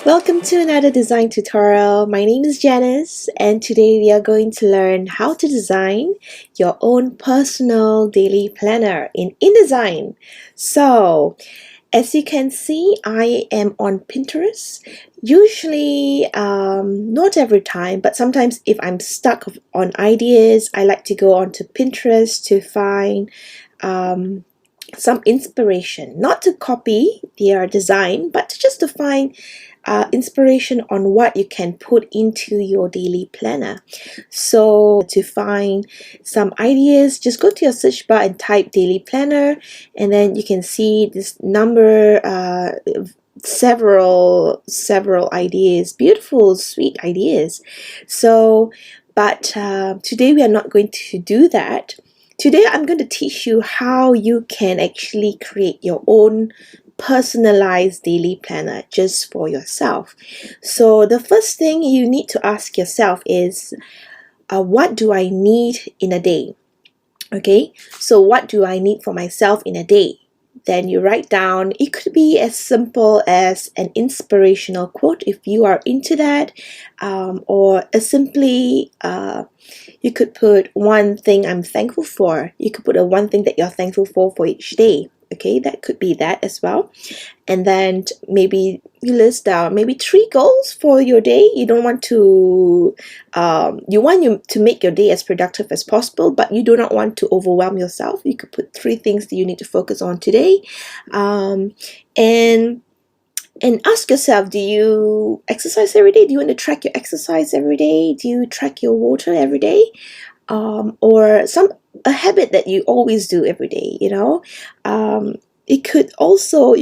Welcome to another design tutorial. My name is Janice and today we are going to learn how to design your own personal daily planner in InDesign. So, as you can see, I am on Pinterest. Usually, not every time, but sometimes if I'm stuck on ideas, I like to go onto Pinterest to find some inspiration, not to copy their design, but just to find inspiration on what you can put into your daily planner. So to find some ideas, just go to your search bar and type daily planner, and then you can see this number, several ideas, beautiful, sweet ideas. So, but today we are not going to do that. Today I'm going to teach you how you can actually create your own personalized daily planner just for yourself. So the first thing you need to ask yourself is, what do I need in a day? Okay, so what do I need for myself in a day? Then you write down, it could be as simple as an inspirational quote if you are into that, or simply you could put one thing I'm thankful for. You could put a one thing that you're thankful for each day. Okay, that could be that as well. And then maybe you list down maybe 3 goals for your day. You don't want to, you want to make your day as productive as possible, but you do not want to overwhelm yourself. You could put 3 things that you need to focus on today. And ask yourself, do you exercise every day? Do you want to track your exercise every day? Do you track your water every day? Or a habit that you always do every day, you know. You could also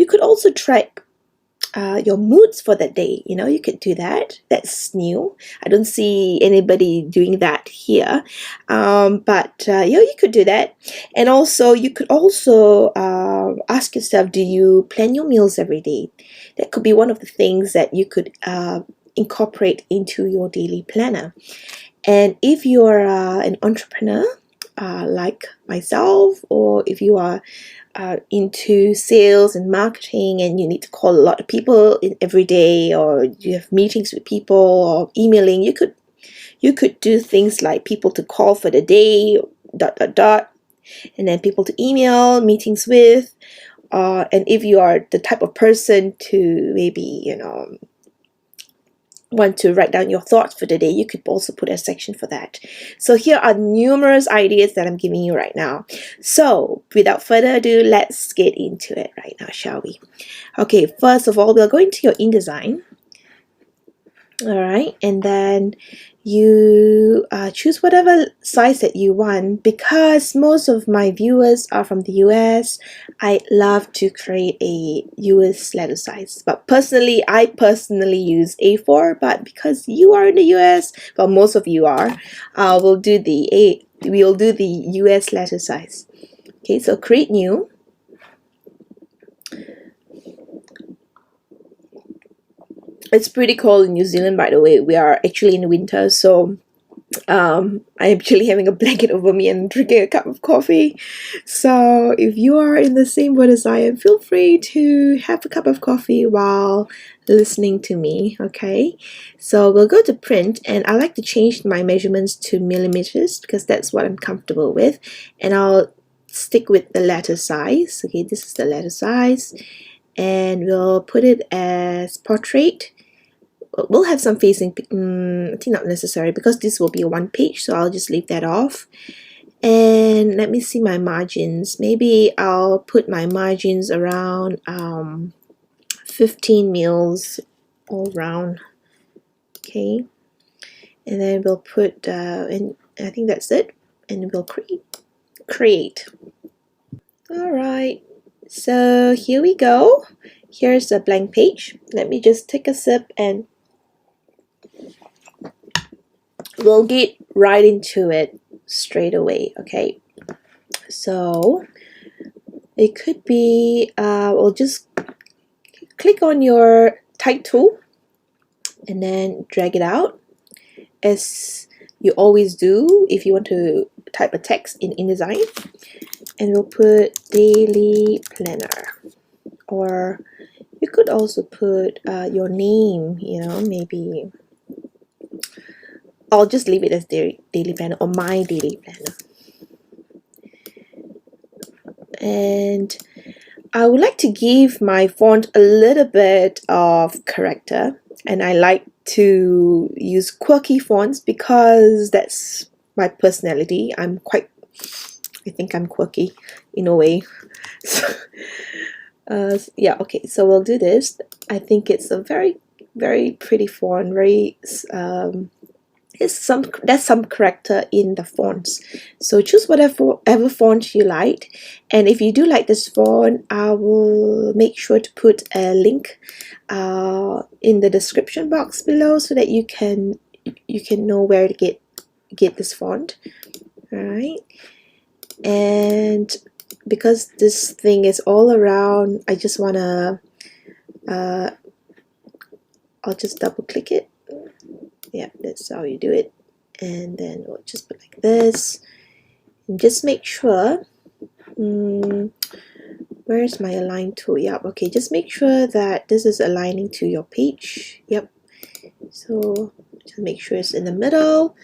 track your moods for that day. You know, you could do that. That's new. I don't see anybody doing that here, but you could do that. And also you could also ask yourself, do you plan your meals every day? That could be one of the things that you could incorporate into your daily planner. And if you are an entrepreneur like myself, or if you are into sales and marketing and you need to call a lot of people every day, or you have meetings with people or emailing, you could do things like people to call for the day, ... and then people to email, meetings with, and if you are the type of person to maybe, want to write down your thoughts for the day, you could also put a section for that. So here are numerous ideas that I'm giving you right now. So without further ado, let's get into it right now, shall we? Okay, first of all, we'll go into your InDesign. All right, and then you choose whatever size that you want. Because most of my viewers are from the US, I love to create a US letter size, but I personally use A4, but because you are in the US, well, most of you are, we'll do the US letter size. Okay, so create new. It's pretty cold in New Zealand, by the way. We are actually in winter, so I'm actually having a blanket over me and drinking a cup of coffee. So if you are in the same boat as I am, feel free to have a cup of coffee while listening to me. Okay, so we'll go to print, and I like to change my measurements to millimeters because that's what I'm comfortable with, and I'll stick with the letter size. Okay, this is the letter size, and we'll put it as portrait. We'll have some facing, I think not necessary because this will be a 1 page, so I'll just leave that off. And let me see my margins. Maybe I'll put my margins around 15 mils all around. Okay, and then we'll put and I think that's it, and we'll create. All right, so here we go. Here's a blank page. Let me just take a sip and we'll get right into it straight away. Okay, so it could be we'll just click on your type tool and then drag it out, as you always do if you want to type a text in InDesign, and we'll put daily planner, or you could also put your name, maybe I'll just leave it as daily planner or my daily planner. And I would like to give my font a little bit of character, and I like to use quirky fonts because that's my personality. I think I'm quirky in a way. Yeah, okay, so we'll do this. I think it's a very, very pretty font, very there's some character in the fonts. So choose whatever font you like, and if you do like this font, I will make sure to put a link in the description box below so that you can know where to get this font. All right, and because this thing is all around, I just wanna I'll just double click it. Yeah, that's how you do it. And then we'll just put like this, and just make sure where's my align tool? Yep, okay, just make sure that this is aligning to your page. Yep, so just make sure it's in the middle.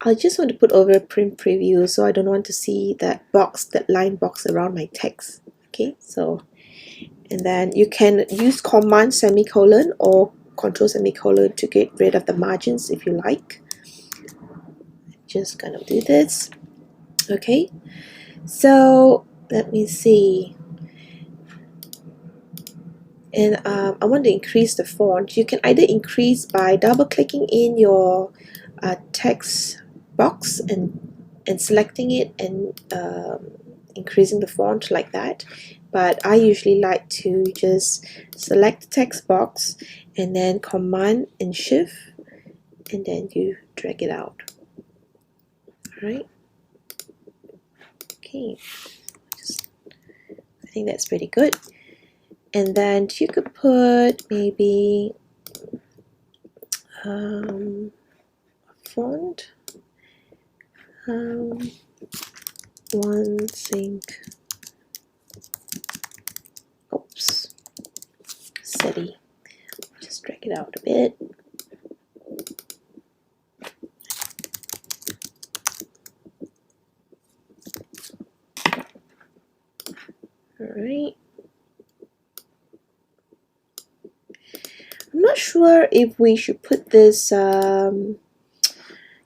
I just want to put over print preview, so I don't want to see that line box around my text. Okay, so, and then you can use command semicolon or control semicolon to get rid of the margins if you like. Just gonna do this. Okay, so let me see. And I want to increase the font. You can either increase by double clicking in your text box and selecting it and increasing the font like that, but I usually like to just select the text box and then command and shift, and then you drag it out. Alright, okay, I think that's pretty good. And then you could put maybe font one thing, oops, city, just drag it out a bit. Alright, I'm not sure if we should put this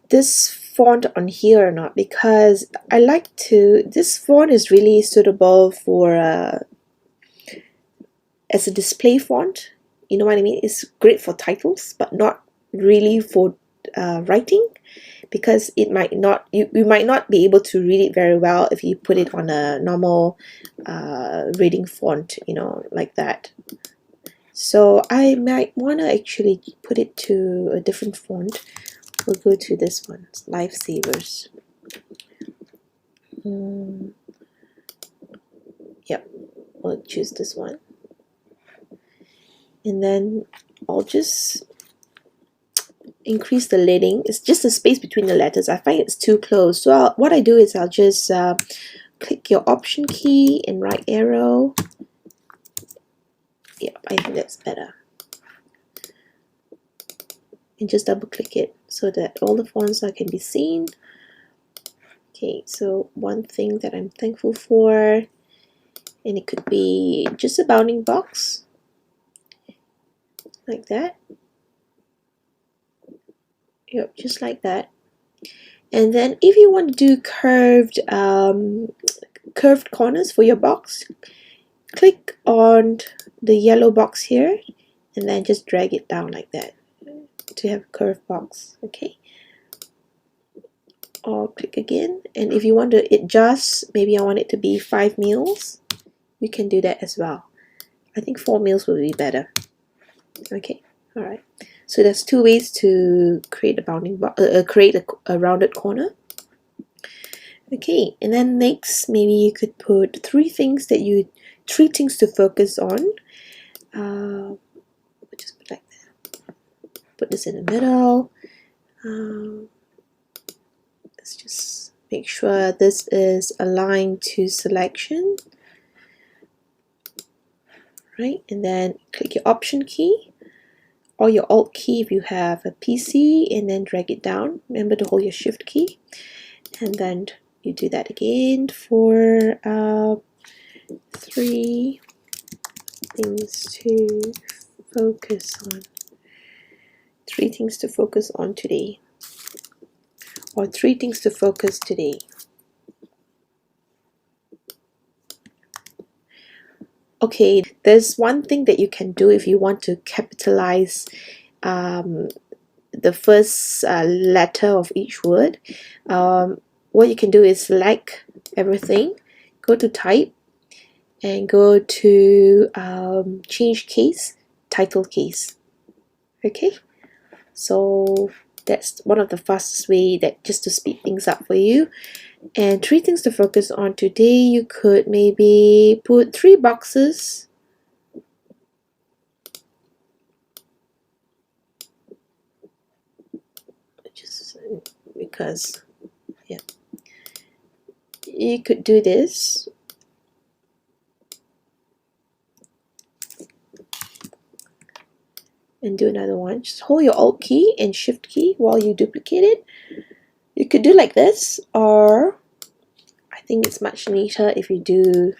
this font on here or not, because I like to, this font is really suitable for as a display font, you know what I mean? It's great for titles, but not really for writing, because it might not, you might not be able to read it very well if you put it on a normal reading font, like that. So I might want to actually put it to a different font. We'll go to this one, Lifesavers. Yep, we'll choose this one. And then I'll just increase the leading. It's just the space between the letters. I find it's too close. So what I do is I'll just click your option key and right arrow. Yep, I think that's better. And just double click it so that all the fonts can be seen. Okay, so one thing that I'm thankful for, and it could be just a bounding box like that. Yep, just like that. And then if you want to do curved corners for your box, click on the yellow box here and then just drag it down like that to have a curved box. Okay, or click again, and if you want to adjust, maybe I want it to be 5 mils, you can do that as well. I think 4 mils will be better. Okay, all right, so there's 2 ways to create a bounding box, create a rounded corner. Okay, and then next, maybe you could put three things to focus on. Just put like that. Put this in the middle. Let's just make sure this is aligned to selection. right? And then click your Option key or your Alt key if you have a PC, and then drag it down. Remember to hold your Shift key, and then you do that again for 3 things to focus on. 3 things to focus on today, or 3 things to focus today. Okay, there's one thing that you can do if you want to capitalize the first letter of each word. What you can do is select everything, go to Type, and go to Change Case, Title Case. Okay, so that's one of the fastest way that just to speed things up for you. And 3 things to focus on today, you could maybe put 3 boxes. Just because, yeah, you could do this. And do another one. Just hold your Alt key and Shift key while you duplicate it. You could do like this, or I think it's much neater if you do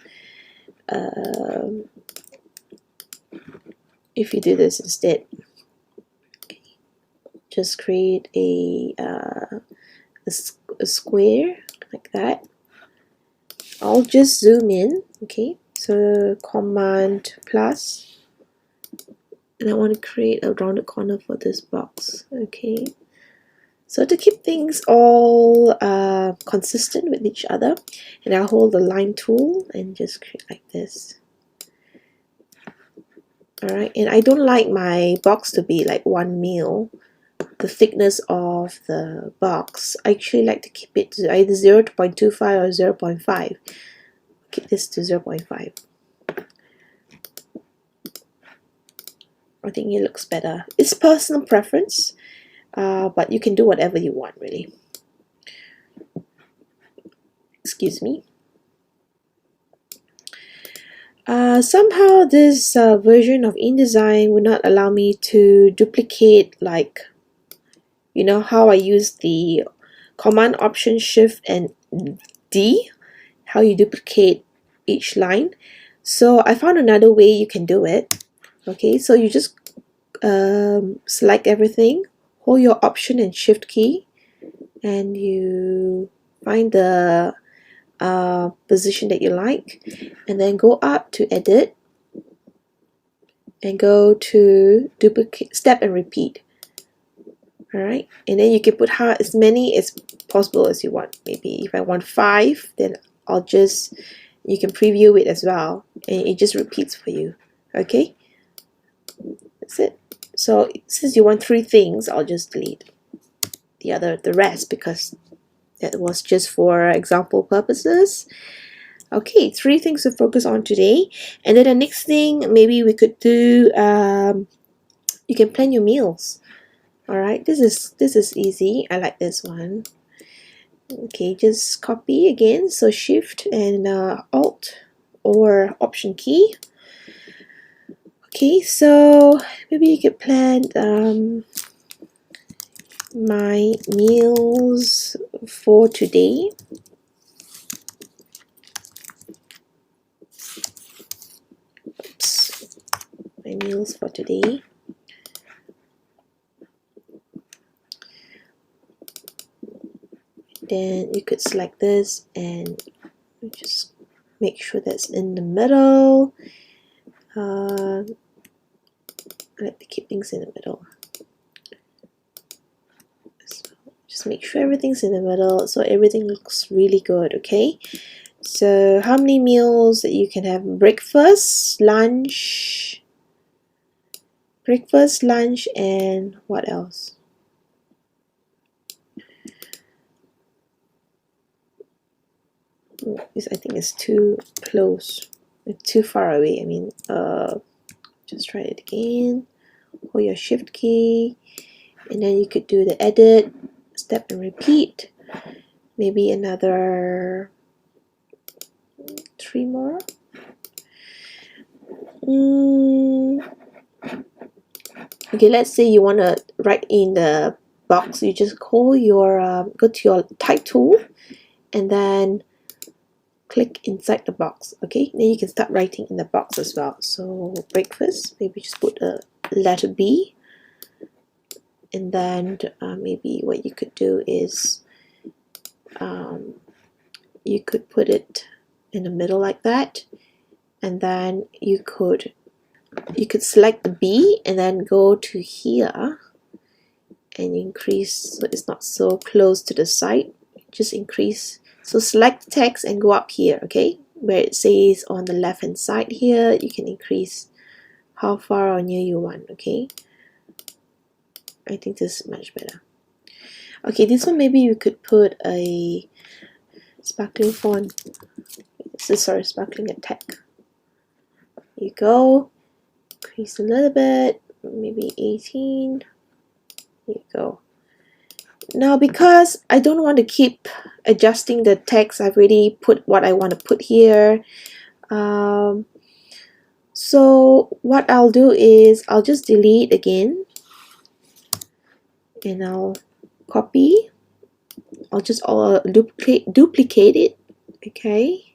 this instead. Okay. Just create a square like that. I'll just zoom in. Okay, so Command plus. And I want to create a rounded corner for this box. Okay, so to keep things all consistent with each other, and I'll hold the line tool and just create like this. Alright, and I don't like my box to be like 1 mil, the thickness of the box. I actually like to keep it to either 0.25 or 0.5. Keep this to 0.5. I think it looks better. It's personal preference, but you can do whatever you want, really. Excuse me. Somehow this version of InDesign would not allow me to duplicate, like, you know how I use the Command Option Shift and D, how you duplicate each line. So I found another way you can do it. Okay, so you just select everything, hold your Option and Shift key, and you find the position that you like, and then go up to Edit and go to Duplicate, Step and Repeat. Alright, and then you can put as many as possible as you want. Maybe if I want 5, then you can preview it as well, and it just repeats for you. Okay, that's it. So since you want 3 things, I'll just delete the rest, because that was just for example purposes. Okay, 3 things to focus on today. And then the next thing maybe we could do, you can plan your meals. Alright, this is easy. I like this one. Okay, just copy again, so Shift and Alt or Option key. Okay, so maybe you could plan my meals for today. Oops, my meals for today. Then you could select this and just make sure that's in the middle. I like to keep things in the middle. So just make sure everything's in the middle so everything looks really good. Okay, so how many meals that you can have? Breakfast, lunch, and what else? I think it's too close, it's too far away. I mean, just try it again. Hold your Shift key, and then you could do the Edit, Step and Repeat. Maybe another 3 more. Okay, let's say you want to write in the box. You just call your go to your type tool and then click inside the box. Okay, then you can start writing in the box as well. So breakfast, maybe just put a letter B, and then maybe what you could do is you could put it in the middle like that, and then you could select the B and then go to here and increase so it's not so close to the side. Just increase. So select text and go up here, okay, where it says on the left hand side here. You can increase how far or near you want. Okay, I think this is much better. Okay, this one maybe you could put a sparkling font. Sorry, sparkling attack. You go, increase a little bit, maybe 18. Here you go. Now, because I don't want to keep adjusting the text, I've already put what I want to put here. So what I'll do is I'll just delete again, and I'll copy. I'll just duplicate it. Okay.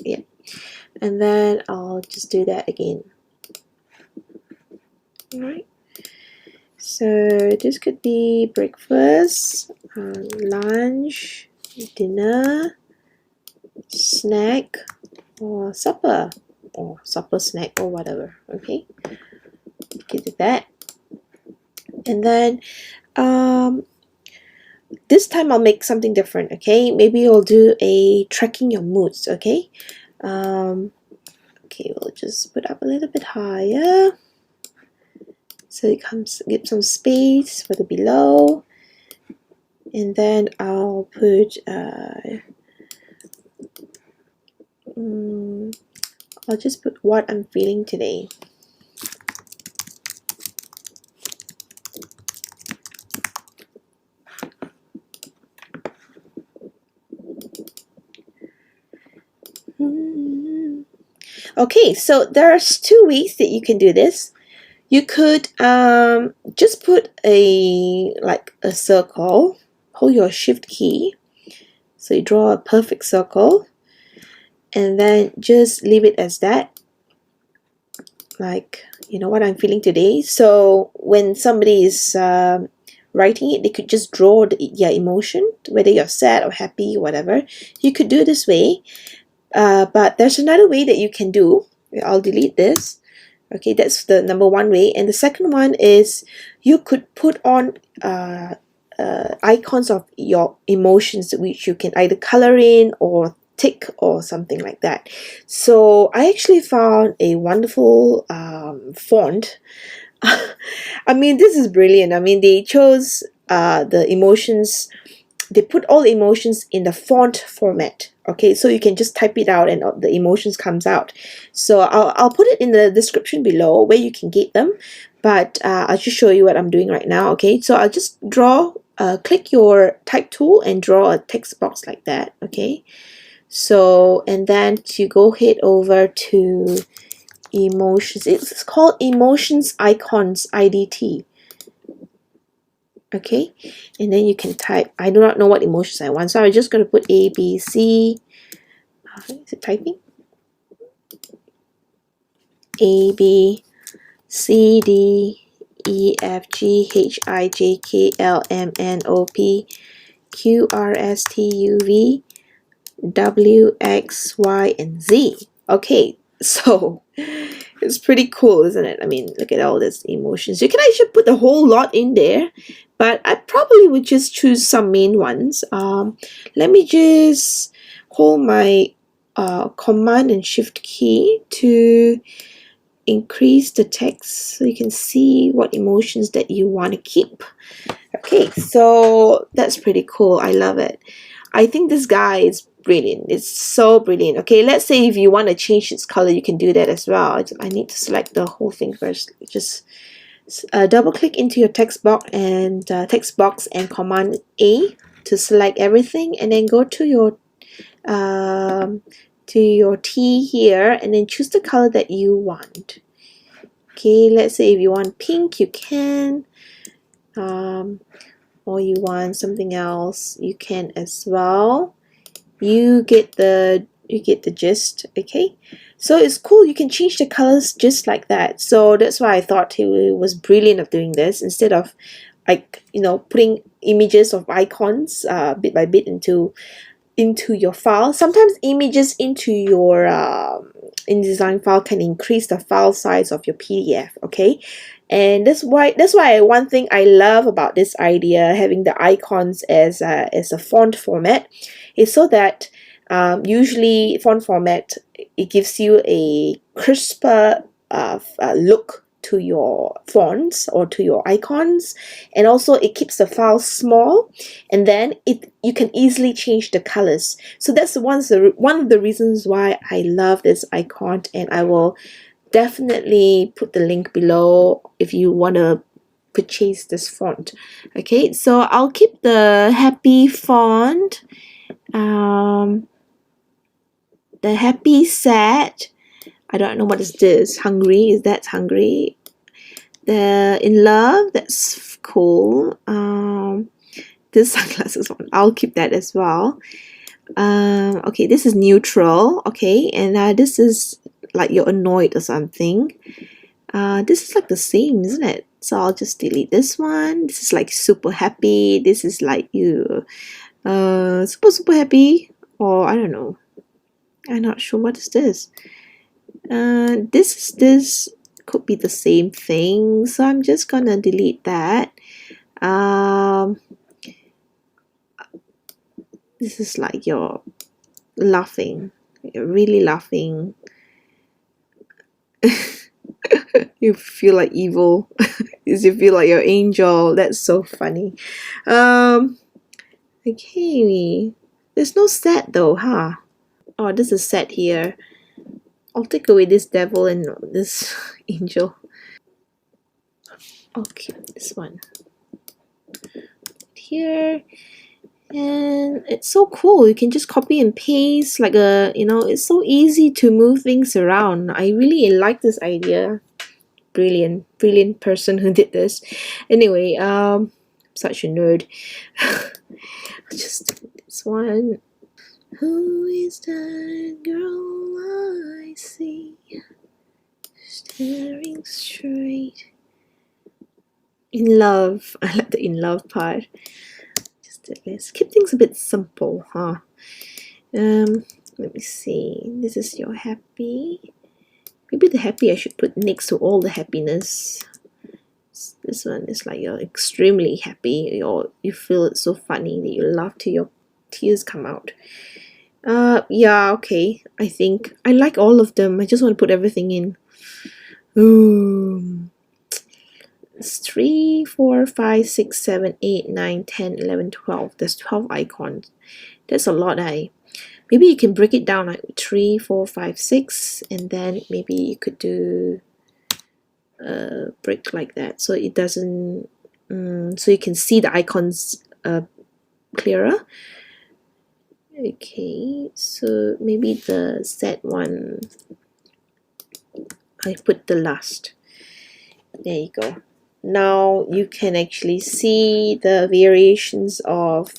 Yeah, and then I'll just do that again. Alright, so this could be breakfast, lunch, dinner, snack, or supper, snack, or whatever. Okay, do that, and then this time I'll make something different. Okay, maybe I'll do a tracking your moods. Okay, okay, we'll just put up a little bit higher. So it comes, give some space for the below, and then I'll put I'll just put what I'm feeling today. Okay, so there's two ways that you can do this. You could just put a circle, hold your shift key, so you draw a perfect circle, and then just leave it as that, like, you know, what I'm feeling today. So when somebody is writing it, they could just draw your emotion, whether you're sad or happy, whatever. You could do it this way, but there's another way that you can do. I'll delete this. Okay, that's the number one way. And the second one is you could put on icons of your emotions, which you can either color in or tick or something like that. So I actually found a wonderful font. I mean, this is brilliant. I mean, they chose the emotions. They put all the emotions in the font format. Okay, so you can just type it out and the emotions comes out. So I'll put it in the description below where you can get them, but I'll just show you what I'm doing right now. Okay, so I'll just draw, click your type tool and draw a text box like that. Okay, so and then to go head over to emotions. It's called emotions icons, IDT. Okay, and then you can type. I do not know what emotions I want, so I'm just going to put A, B, C. Is it typing? A, B, C, D, E, F, G, H, I, J, K, L, M, N, O, P, Q, R, S, T, U, V, W, X, Y, and Z. Okay, so it's pretty cool, isn't it? I mean, look at all these emotions. You can actually put the whole lot in there, but I probably would just choose some main ones. Let me just hold my Command and Shift key to increase the text so you can see what emotions that you want to keep. Okay, so that's pretty cool. I love it. I think this guy is brilliant. It's so brilliant. Okay, let's say if you want to change its color, you can do that as well. I need to select the whole thing first. Just double click into your text box and Command A to select everything, and then go to your to your T here, and then choose the color that you want. Okay, let's say if you want pink, you can, or you want something else, you can as well. You get the gist. Okay, so it's cool. You can change the colors just like that. So that's why I thought he was brilliant of doing this, instead of like, you know, putting images of icons bit by bit into your file. Sometimes images into your InDesign file can increase the file size of your PDF. Okay, and that's why one thing I love about this idea, having the icons as a font format, is so that usually font format, it gives you a crisper look to your fonts or to your icons, and also it keeps the file small, and then you can easily change the colors. So that's one of the reasons why I love this icon, and I will definitely put the link below if you want to purchase this font. Okay, so I'll keep the happy font, the happy sad. I don't know what is this. Hungry, is that hungry? The in love, that's cool. This sunglasses one, I'll keep that as well. Okay, this is neutral. Okay, and this is like you're annoyed or something. This is like the same, isn't it? So I'll just delete this one. This is like super happy. This is like you super happy, or I don't know. I'm not sure what is this. This could be the same thing, so I'm just gonna delete that. This is like you're laughing. You're really laughing. You feel like evil. You feel like your angel. That's so funny. Okay, there's no set though, huh? Oh, this is set here. I'll take away this devil and this angel. Okay, this one here. And it's so cool. You can just copy and paste like a, you know, it's so easy to move things around. I really like this idea. Brilliant person who did this. Anyway, such a nerd. Just this one. Who is that girl I see staring straight? In love. I like the in love part. Let's keep things a bit simple, huh? Let me see. This is your happy. Maybe the happy I should put next to all the happiness. This one is like you're extremely happy, or you feel it so funny that you laugh till your tears come out. Yeah, okay. I think I like all of them. I just want to put everything in. It's 3, 4, 5, 6, 7, 8, 9, 10, 11, 12. There's 12 icons. That's a lot, Maybe you can break it down like 3, 4, 5, 6, and then maybe you could do a break like that, so it doesn't, so you can see the icons clearer. Okay, so maybe the set one, I put the last. There you go. Now you can actually see the variations of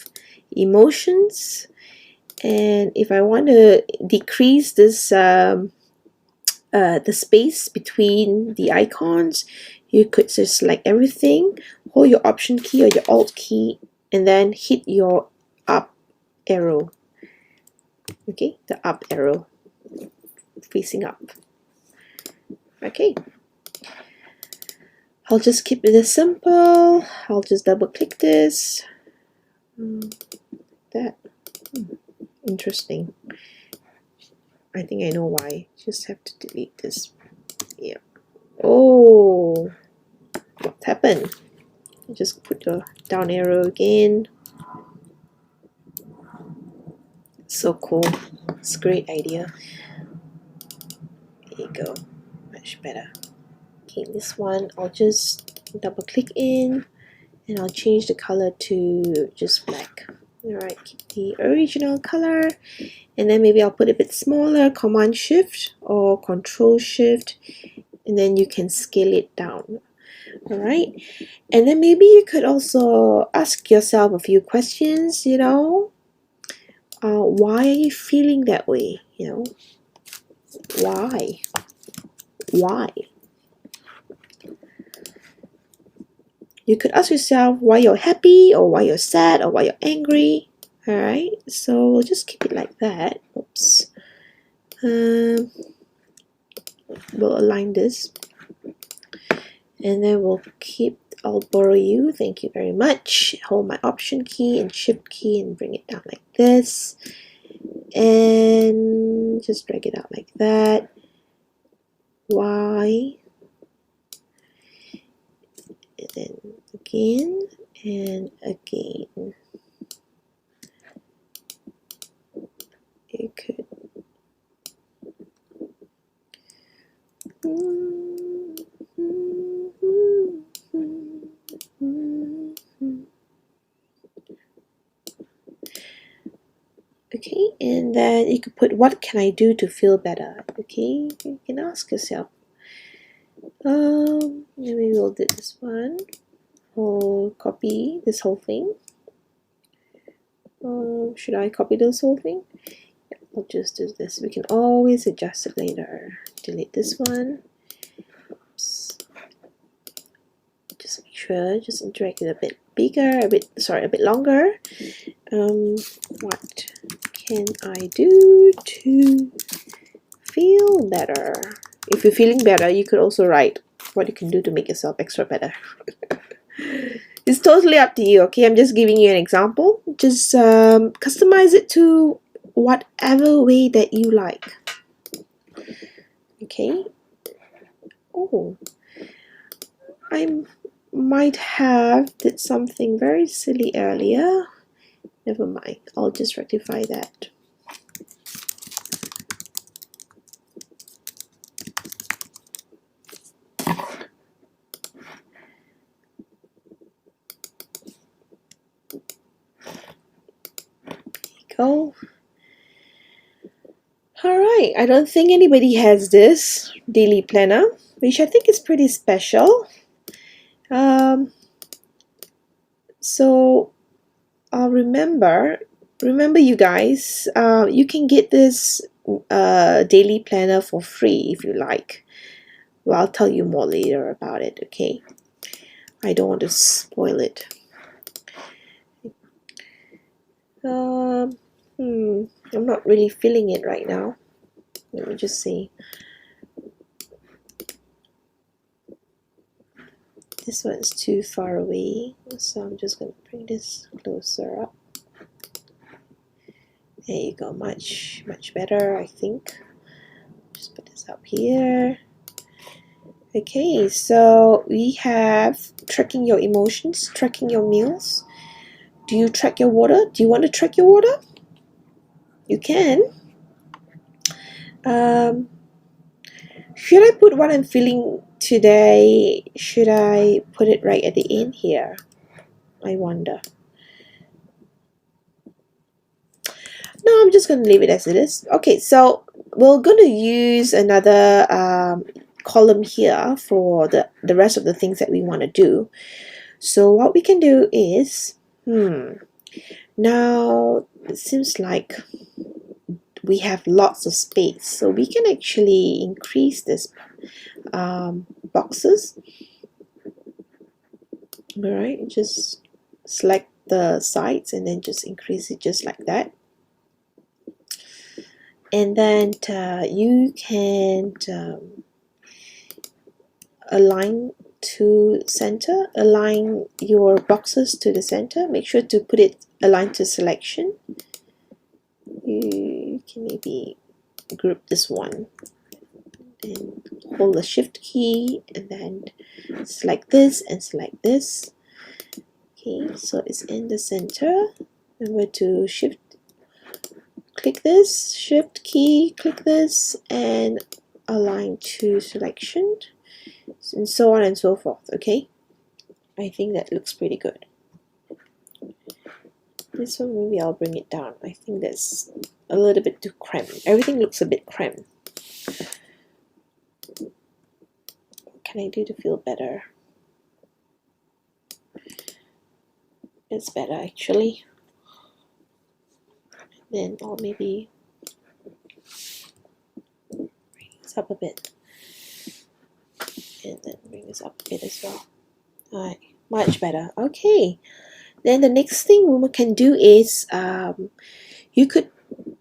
emotions, and if I want to decrease this the space between the icons, you could just select everything, hold your option key or your alt key, and then hit your up arrow. Okay, the up arrow facing up. Okay, I'll just keep it as simple. I'll just double click this. That interesting. I think I know why. Just have to delete this. Yeah. Oh, what happened? Just put your down arrow again. So cool. It's a great idea. There you go. Much better. Okay, this one I'll just double click in, and I'll change the color to just black. Alright, keep the original color, and then maybe I'll put it a bit smaller, Command Shift or Control Shift, and then you can scale it down. Alright, and then maybe you could also ask yourself a few questions, you know. Why are you feeling that way? You know, why? Why? You could ask yourself why you're happy, or why you're sad, or why you're angry. Alright, so we'll just keep it like that. Oops. We'll align this. And then we'll keep, I'll borrow you, thank you very much. Hold my Option key and Shift key and bring it down like this. And just drag it out like that. Why? And then again and again. You could okay, and then you could put, what can I do to feel better? Okay, you can ask yourself. Maybe we'll do this one. I'll copy this whole thing. Should I copy this whole thing? Yeah, I'll just do this. We can always adjust it later. Delete this one. Oops. Just make sure, just drag it a bit bigger, a bit longer. What can I do to feel better? If you're feeling better, you could also write what you can do to make yourself extra better. It's totally up to you, okay? I'm just giving you an example. Just customize it to whatever way that you like. Okay. Oh, I might have did something very silly earlier. Never mind. I'll just rectify that. Go. Alright, I don't think anybody has this daily planner, which I think is pretty special. So remember you guys, you can get this daily planner for free if you like. Well, I'll tell you more later about it, okay? I don't want to spoil it. I'm not really feeling it right now. Let me just see. This one's too far away, so I'm just going to bring this closer up. There you go, much better, I think. Just put this up here. Okay, so we have tracking your emotions, tracking your meals. Do you track your water? Do you want to track your water? You can. Should I put what I'm feeling today? Should I put it right at the end here? I wonder. No, I'm just going to leave it as it is. Okay, so we're going to use another column here for the rest of the things that we want to do. So what we can do is, now it seems like we have lots of space, so we can actually increase this boxes. Alright, just select the sides and then just increase it just like that. And then you can align to center, align your boxes to the center. Make sure to put it aligned to selection. You can maybe group this one and hold the Shift key and then select this and select this. Okay, so it's in the center. Remember to click this, Shift key, click this, and align to selection, and so on and so forth. Okay, I think that looks pretty good. This one maybe I'll bring it down. I think that's a little bit too cramped. Everything looks a bit cramped. What can I do to feel better? It's better actually. Then I'll maybe bring this up a bit. And then bring this up a bit as well. Alright, much better. Okay. Then the next thing we can do is you could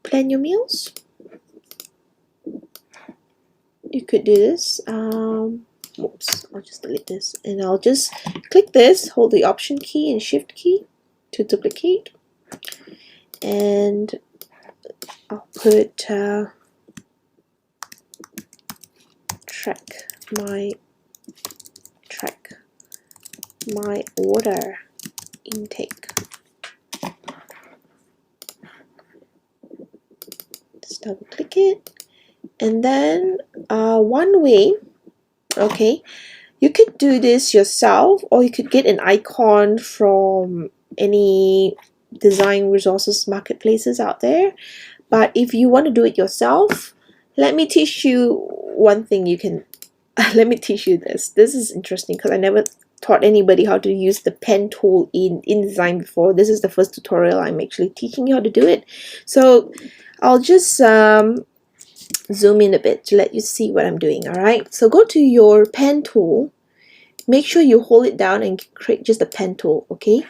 plan your meals. You could do this. Oops, I'll just delete this, and I'll just click this, hold the Option key and Shift key to duplicate, and I'll put track my order intake. Just double click it, and then one way, okay, you could do this yourself, or you could get an icon from any design resources marketplaces out there. But if you want to do it yourself, let me teach you one thing you can let me teach you this. This is interesting because I never taught anybody how to use the pen tool in InDesign before. This is the first tutorial I'm actually teaching you how to do it. So I'll just zoom in a bit to let you see what I'm doing. Alright, so go to your pen tool, make sure you hold it down and create just the pen tool, okay?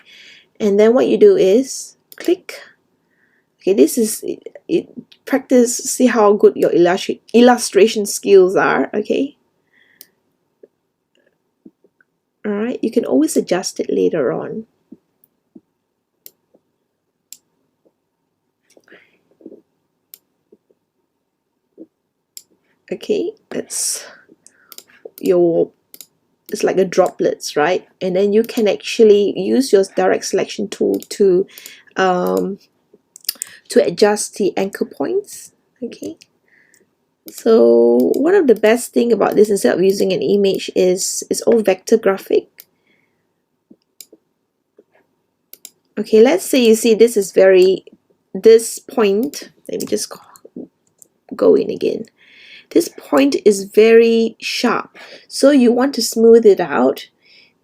And then what you do is click. Okay, this is it. Practice, see how good your illustration skills are, okay? Alright, you can always adjust it later on. Okay, it's like a droplets, right? And then you can actually use your direct selection tool to adjust the anchor points. Okay, so one of the best thing about this, instead of using an image, is it's all vector graphic. Okay, let's say you see this is this point, let me just go in again. This point is very sharp, so you want to smooth it out.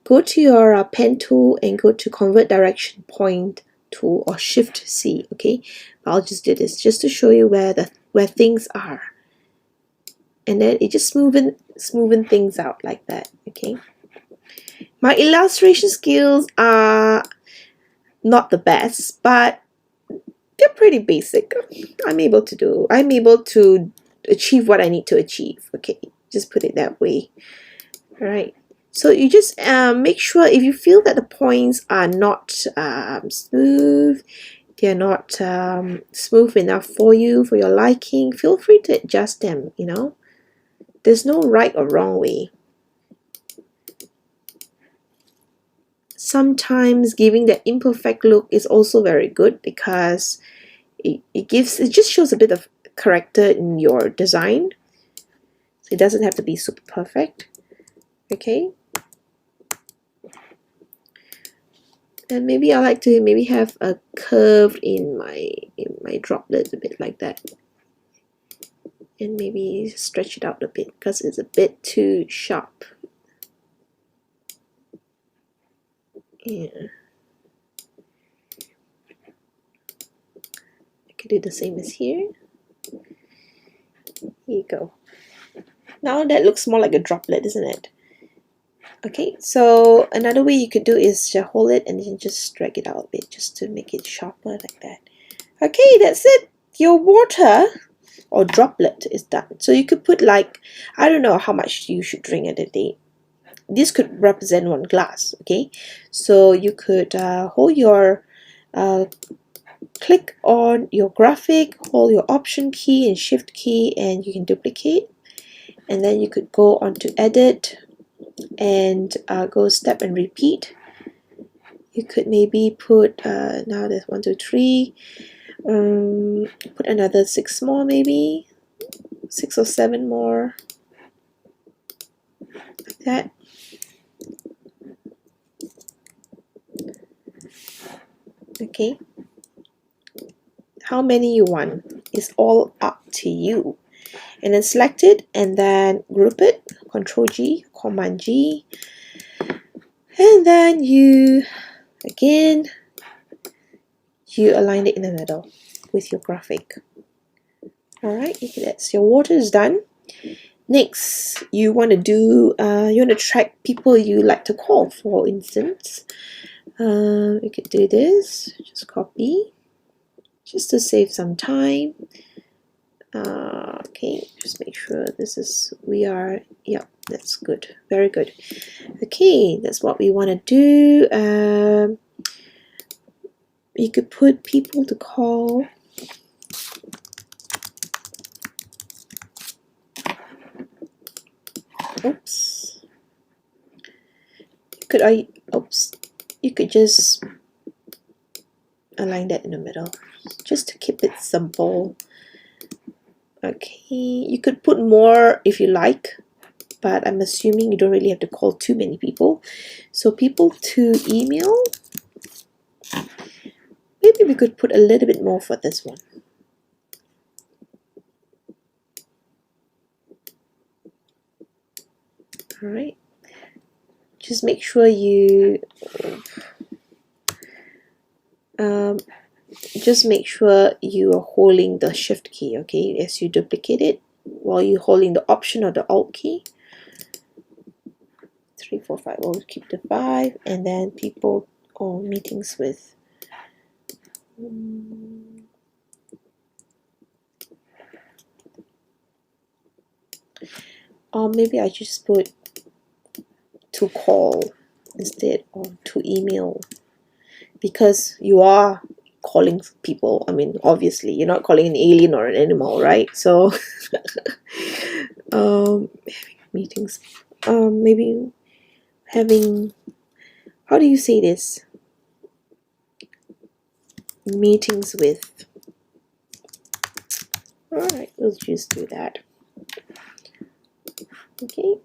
Go to your pen tool and go to convert direction point tool, or Shift C. Okay, I'll just do this just to show you where things are, and then it just smoothen things out like that. Okay, my illustration skills are not the best, but they're pretty basic. I'm able to achieve what I need to achieve. Okay, just put it that way. All right, so you just make sure, if you feel that the points are not smooth, they're not smooth enough for you, for your liking, feel free to adjust them. You know, there's no right or wrong way. Sometimes giving that imperfect look is also very good, because it just shows a bit of character in your design. So it doesn't have to be super perfect. Okay, and maybe I like to have a curve in my droplet, a bit like that, and maybe stretch it out a bit because it's a bit too sharp. Yeah, I could do the same as here. Here you go. Now that looks more like a droplet, isn't it? Okay, so another way you could do is to hold it and then just drag it out a bit, just to make it sharper like that. Okay, that's it. Your water or droplet is done. So you could put, like, I don't know how much you should drink at a day. This could represent 1 glass. Okay, so you could hold your click on your graphic, hold your Option key and Shift key, and you can duplicate, and then you could go on to edit and go step and repeat. You could maybe put now there's 1, 2, 3, put another 6 more, maybe 6 or 7 more, like that. Okay, how many you want. It's all up to you. And then select it and then group it, Control G, Command G, and then you align it in the middle with your graphic. Alright, that's your water is done. Next, you want to track people you like to call. For instance, you could do this, just copy, just to save some time. Okay, just make sure this is, yeah, that's good, very good. Okay, that's what we want to do. You could put people to call. Oops. You could just align that in the middle, just to keep it simple. Okay, you could put more if you like, but I'm assuming you don't really have to call too many people. So people to email, maybe we could put a little bit more for this one. Alright, just make sure you are holding the shift key, okay, as you duplicate it, while you're holding the option or the alt key. 3, 4, 5, we'll keep the 5, and then people or meetings with. Or maybe I just put to call instead of to email, because you are calling people. I mean, obviously you're not calling an alien or an animal, right? So meetings, maybe having, how do you say this, meetings with. Alright, we'll just do that. Okay,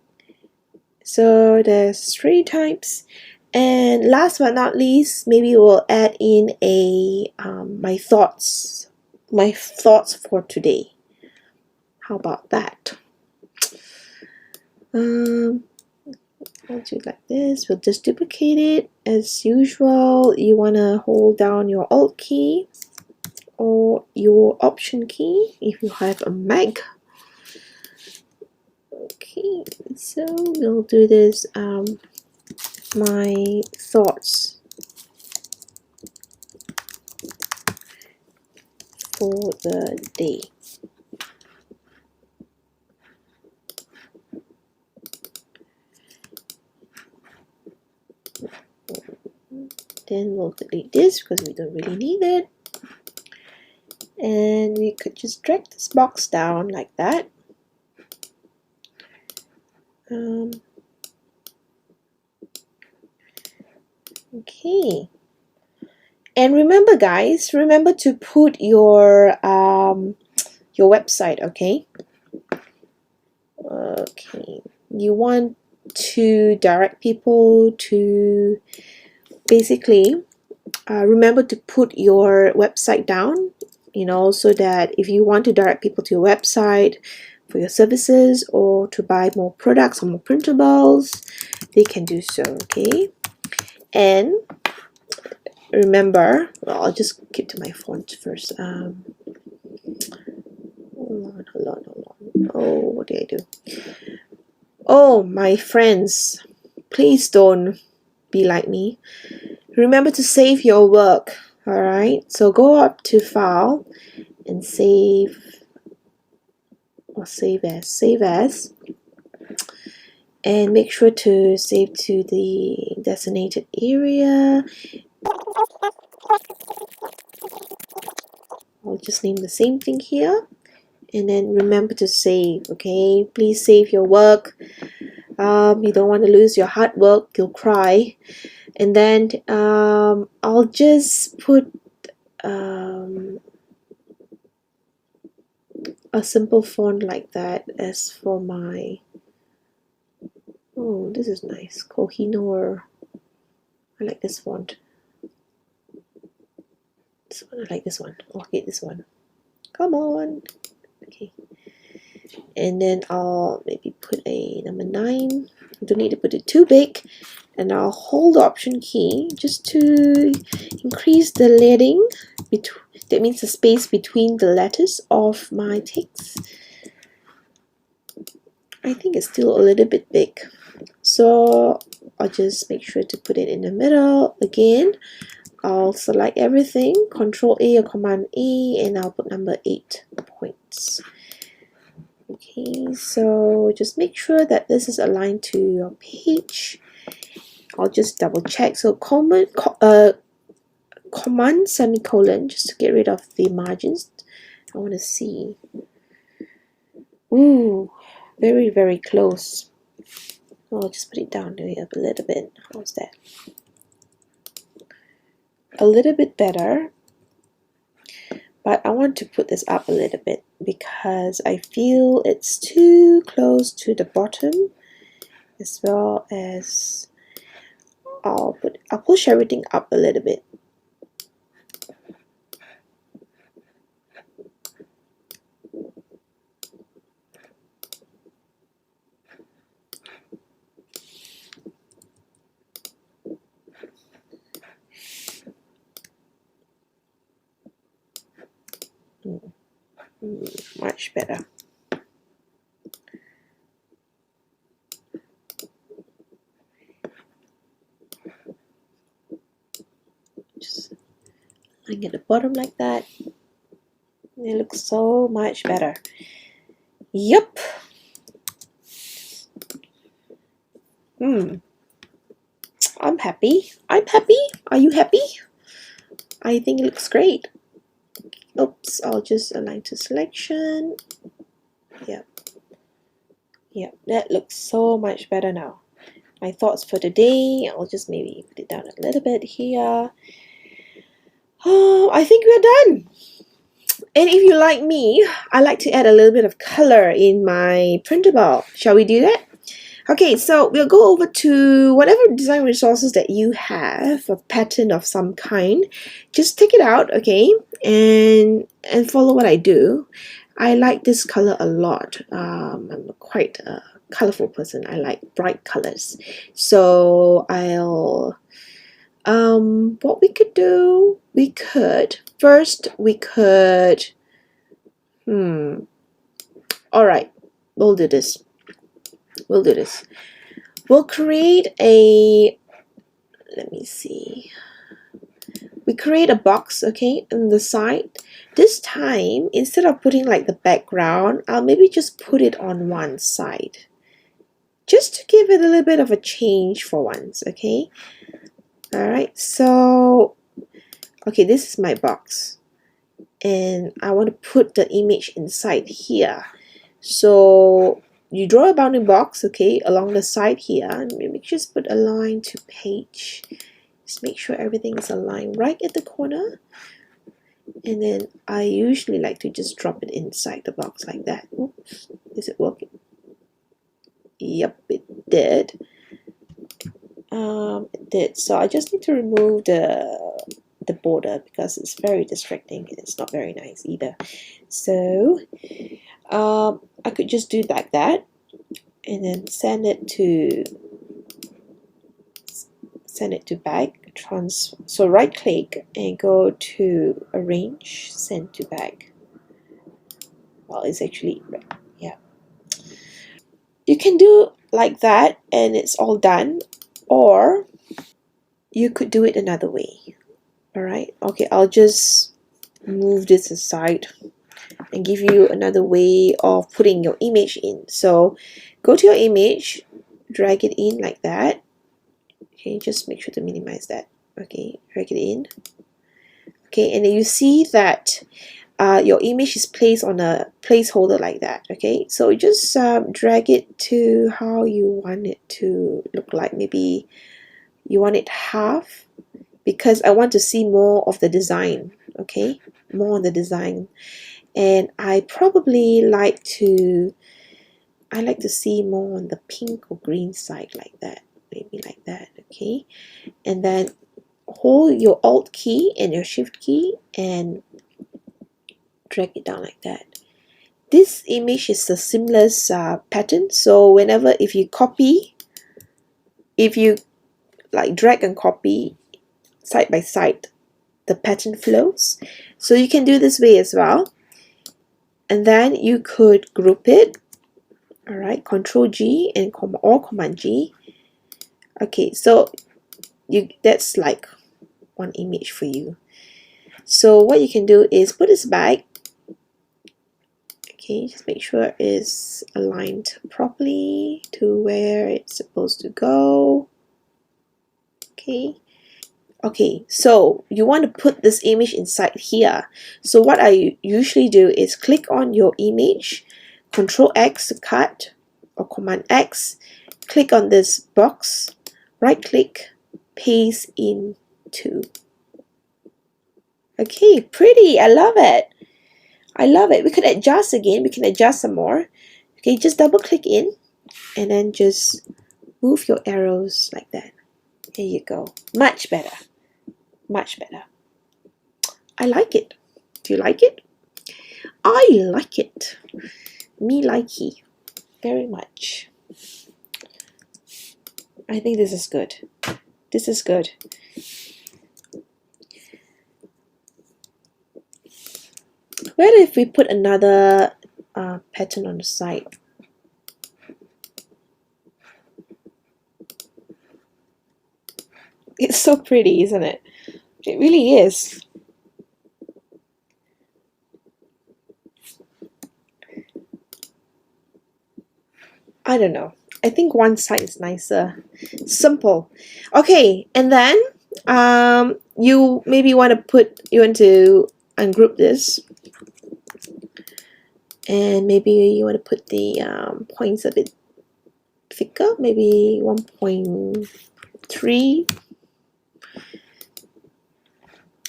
so there's 3 types. And last but not least, maybe we'll add in a my thoughts for today. How about that? I'll do it like this. We'll just duplicate it as usual. You want to hold down your Alt key or your Option key if you have a Mac. Okay, so we'll do this. My thoughts for the day. Then we'll delete this because we don't really need it. And we could just drag this box down like that. Okay. And remember, guys, remember to put your website, okay? Okay. You want to direct people to basically remember to put your website down, so that if you want to direct people to your website for your services or to buy more products or more printables, they can do so, okay? And remember, well, I'll just keep to my font first. Hold on. Oh, what did I do? Oh, my friends, please don't be like me. Remember to save your work. Alright, so go up to File and Save, or Save As, and make sure to save to the designated area. I'll just name the same thing here, and then remember to save, okay? Please save your work. You don't want to lose your hard work, you'll cry. And then I'll just put a simple font like that as for my, oh, this is nice, Kohinoor. I like this font. So I like this one. Okay, this one. Come on. Okay. And then I'll maybe put a number 9. I don't need to put it too big. And I'll hold the Option key just to increase the leading. That means the space between the letters of my text. I think it's still a little bit big. So I'll just make sure to put it in the middle. Again, I'll select everything, Control A or Command A, and I'll put number 8 points. Okay, so just make sure that this is aligned to your page. I'll just double check. So command semicolon, just to get rid of the margins. I want to see. Ooh, very, very close. I'll just put it down there a little bit. How's that? A little bit better. But I want to put this up a little bit because I feel it's too close to the bottom, as well as I'll push everything up a little bit. Much better. Just lying at the bottom like that. It looks so much better. Yep. I'm happy. I'm happy. Are you happy? I think it looks great. Oops, I'll just align to selection. Yep. Yep, that looks so much better now. My thoughts for today, I'll just maybe put it down a little bit here. Oh, I think we're done. And if you like me, I like to add a little bit of color in my printable. Shall we do that? Okay, so we'll go over to whatever design resources that you have, a pattern of some kind. Just take it out, okay, and follow what I do. I like this color a lot. I'm quite a colorful person. I like bright colors. So what we could do, we could all right, we'll do this. We'll create a, let me see. We create a box, okay, on the side. This time, instead of putting like the background, I'll maybe just put it on one side. Just to give it a little bit of a change for once, okay? Alright, so, okay, this is my box. And I want to put the image inside here. So, you draw a bounding box, okay, along the side here, and maybe just put a line to page. Just make sure everything is aligned right at the corner. And then I usually like to just drop it inside the box like that. Oops, is it working? Yep, it did. It did. So I just need to remove the border because it's very distracting and it's not very nice either. So I could just do like that and then send it to back. So right click and go to arrange, send to back. Well, it's actually, yeah. You can do like that and it's all done, or you could do it another way. Alright, okay, I'll just move this aside and give you another way of putting your image in. So go to your image, drag it in like that. Okay, just make sure to minimize that. Okay, drag it in. Okay, and then you see that your image is placed on a placeholder like that. Okay, so just drag it to how you want it to look like. Maybe you want it half, because I want to see more of the design. Okay, more on the design, and I probably like to see more on the pink or green side like that. Maybe like that. Okay, and then hold your Alt key and your Shift key and drag it down like that. This image is a seamless pattern, so whenever if you like drag and copy side by side, the pattern flows. So you can do this way as well. And then you could group it. All right, Control G and or Command G. Okay, so that's like one image for you. So what you can do is put this back. Okay, just make sure it's aligned properly to where it's supposed to go. Okay, so you want to put this image inside here. So what I usually do is click on your image, Control X to cut, or Command X, click on this box, right click, paste into. Okay, pretty, I love it. I love it. We could adjust again, we can adjust some more. Okay, just double click in and then just move your arrows like that. There you go. Much better. Much better. I like it. Do you like it? I like it. Me likey. Very much. I think this is good. This is good. What if we put another pattern on the side? It's so pretty, isn't it? It really is. I don't know. I think one side is nicer. Simple. Okay, and then you maybe want to ungroup this, and maybe you want to put the points a bit thicker, maybe 1.3.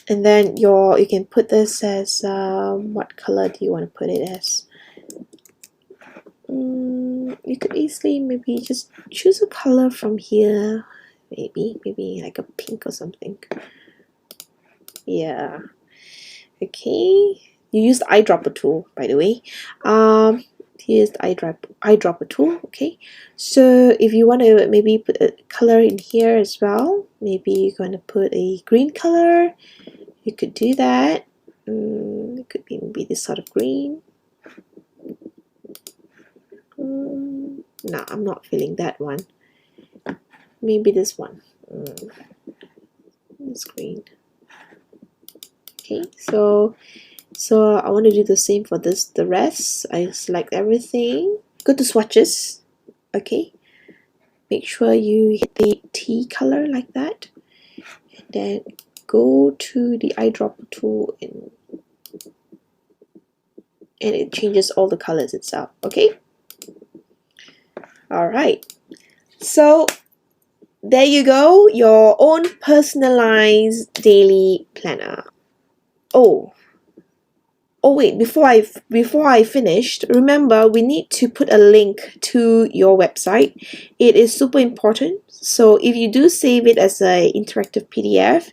And then you can put this as what color do you want to put it as? You could easily maybe just choose a color from here. Maybe like a pink or something. Yeah. Okay. You use the eyedropper tool, by the way. Here's the eyedropper tool. Okay. So if you want to maybe put a color in here as well, maybe you're going to put a green color. You could do that. It could be maybe this sort of green. No, I'm not feeling that one. Maybe this one. This green. Okay, so I want to do the same for the rest. I select everything. Go to swatches. Okay. Make sure you hit the T color like that. And then go to the eyedropper tool and it changes all the colors itself. Okay. Alright. So there you go, your own personalized daily planner. Oh wait, before I finished, remember we need to put a link to your website. It is super important. So if you do save it as an interactive PDF,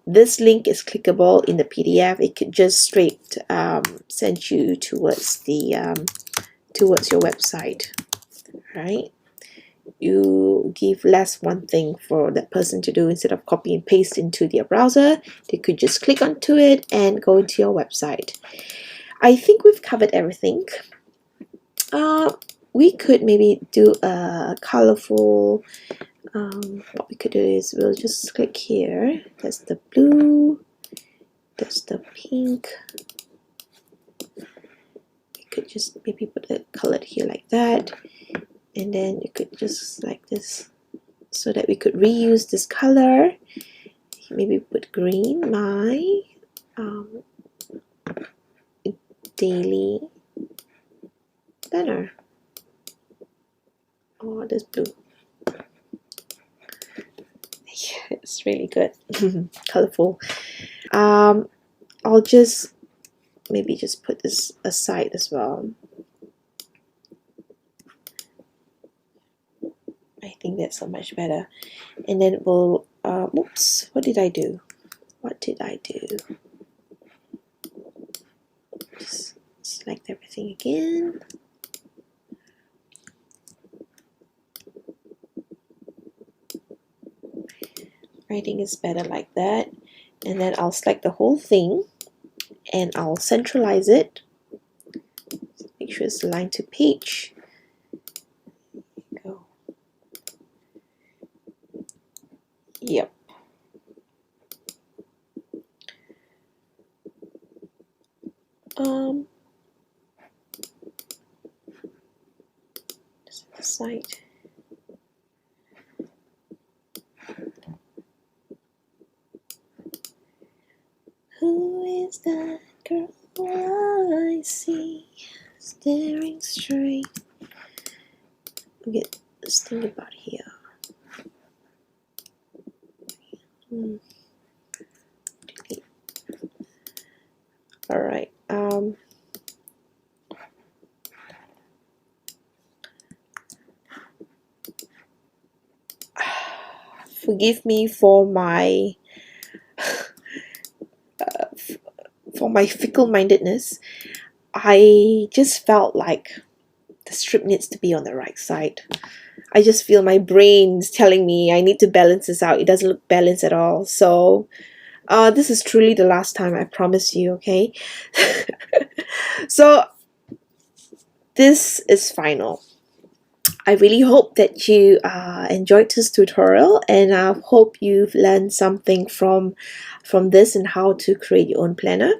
this link is clickable in the PDF. It could just straight send you towards the towards your website, right? You give less one thing for that person to do. Instead of copy and paste into their browser, they could just click onto it and go into your website. I think we've covered everything. We could maybe do a colorful, what we could do is we'll just click here. That's the blue, that's the pink. You could just maybe put a color here like that. And then you could just like this, so that we could reuse this color. Maybe put green, my daily planner, or this blue. Yeah, it's really good. Colorful. I'll just maybe just put this aside as well. I think that's so much better. And then we'll oops, what did I do? What did I do? Just select everything again. Writing is better like that. And then I'll select the whole thing and I'll centralize it. Make sure it's aligned to page. Go. Yep. Just the side. Who is that girl I see staring straight? I'll get this thing about here. All right. Forgive me for my fickle-mindedness. I just felt like the strip needs to be on the right side. I just feel my brain's telling me I need to balance this out. It doesn't look balanced at all. So this is truly the last time, I promise you, okay? So this is final. I really hope that you enjoyed this tutorial, and I hope you've learned something from this and how to create your own planner.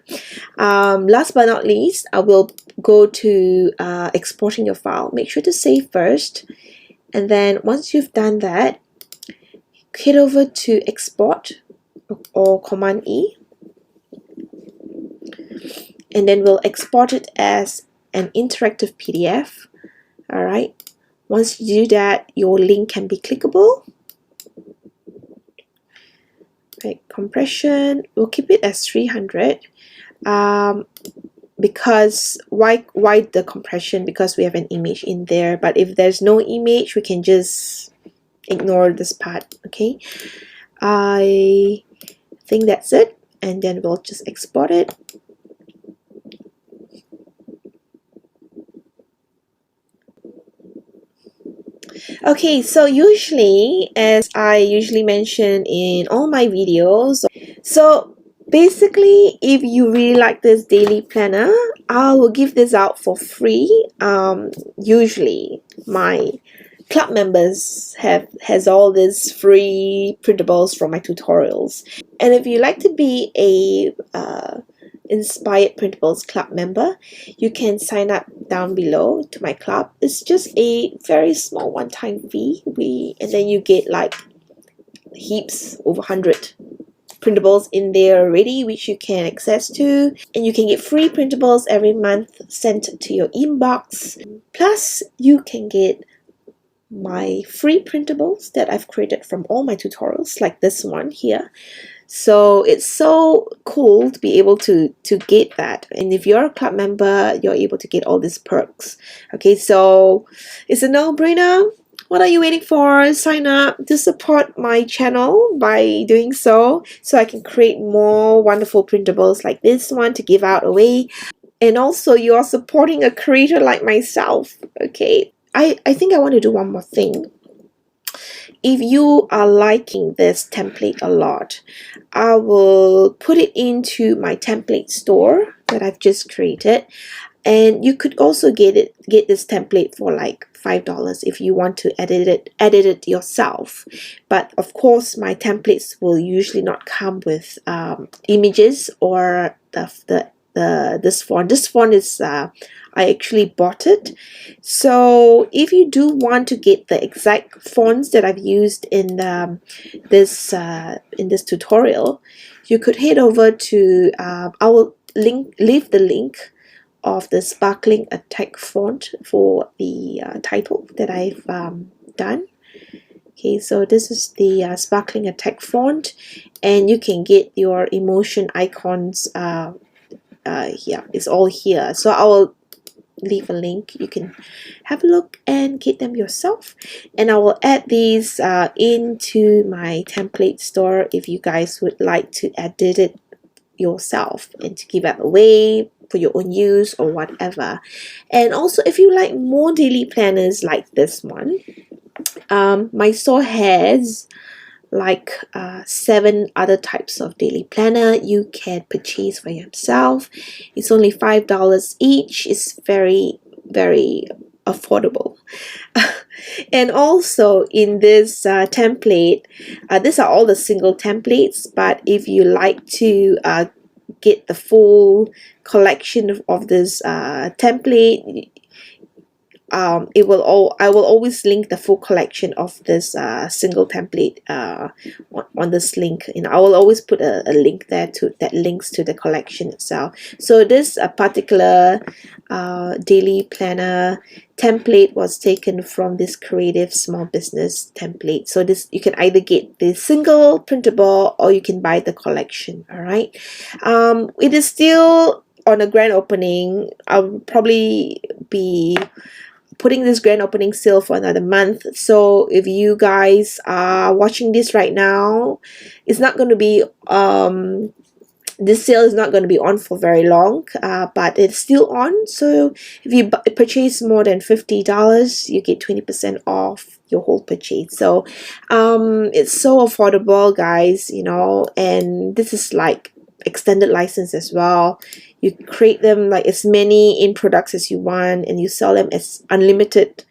Last but not least, I will go to exporting your file. Make sure to save first, and then once you've done that, head over to export or Command E, and then we'll export it as an interactive PDF. All right. Once you do that, your link can be clickable. Right, compression, we'll keep it as 300. Because why the compression? Because we have an image in there. But if there's no image, we can just ignore this part. Okay. I think that's it, and then we'll just export it. Okay, so usually, as I usually mention in all my videos, so basically, if you really like this daily planner, I will give this out for free. Usually my club members has all these free printables from my tutorials, and if you like to be a Inspired Printables club member, you can sign up down below to my club. It's just a very small one-time fee. And then you get like heaps, over 100 printables in there already, which you can access to, and you can get free printables every month sent to your inbox. Plus you can get my free printables that I've created from all my tutorials, like this one here. So it's so cool to be able to get that. And if you're a club member, you're able to get all these perks. Okay, so it's a no-brainer. What are you waiting for? Sign up to support my channel by doing so I can create more wonderful printables like this one to give out away. And also, you are supporting a creator like myself. Okay, I think I want to do one more thing. If you are liking this template a lot, I will put it into my template store that I've just created, and you could also get this template for like $5 if you want to edit it yourself. But of course, my templates will usually not come with images or this font. This font is I actually bought it. So if you do want to get the exact fonts that I've used in this tutorial, you could head over to I will leave the link of the sparkling attack font for the title that I've done. Okay, so this is the sparkling attack font, and you can get your emotion icons here. It's all here. So I will leave a link. You can have a look and get them yourself, and I will add these into my template store if you guys would like to edit it yourself and to give it away for your own use or whatever. And also, if you like more daily planners like this one, my store has like 7 other types of daily planner you can purchase for yourself. It's only $5 each. It's very, very affordable. And also in this template, these are all the single templates, but if you like to get the full collection of this template, I will always link the full collection of this single template on this link, and I will always put a link there that links to the collection itself. So this particular daily planner template was taken from this creative small business template. So this, you can either get the single printable or you can buy the collection. All right, it is still on a grand opening. I'll probably be putting this grand opening sale for another month. So if you guys are watching this right now, it's not going to be this sale is not going to be on for very long, but it's still on. So if you purchase more than $50, you get 20% off your whole purchase. So it's so affordable, guys, you know, and this is like extended license as well. You create them like as many in products as you want, and you sell them as unlimited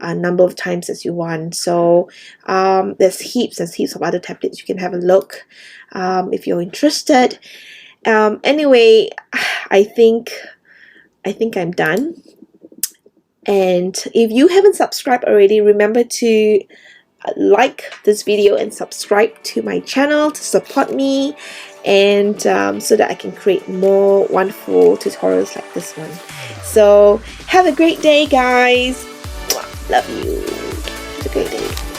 number of times as you want. So there's heaps and heaps of other templates. You can have a look if you're interested. Anyway, I think I'm done. And if you haven't subscribed already, remember to like this video and subscribe to my channel to support me, and so that I can create more wonderful tutorials like this one. So have a great day, guys. Love you. Have a great day.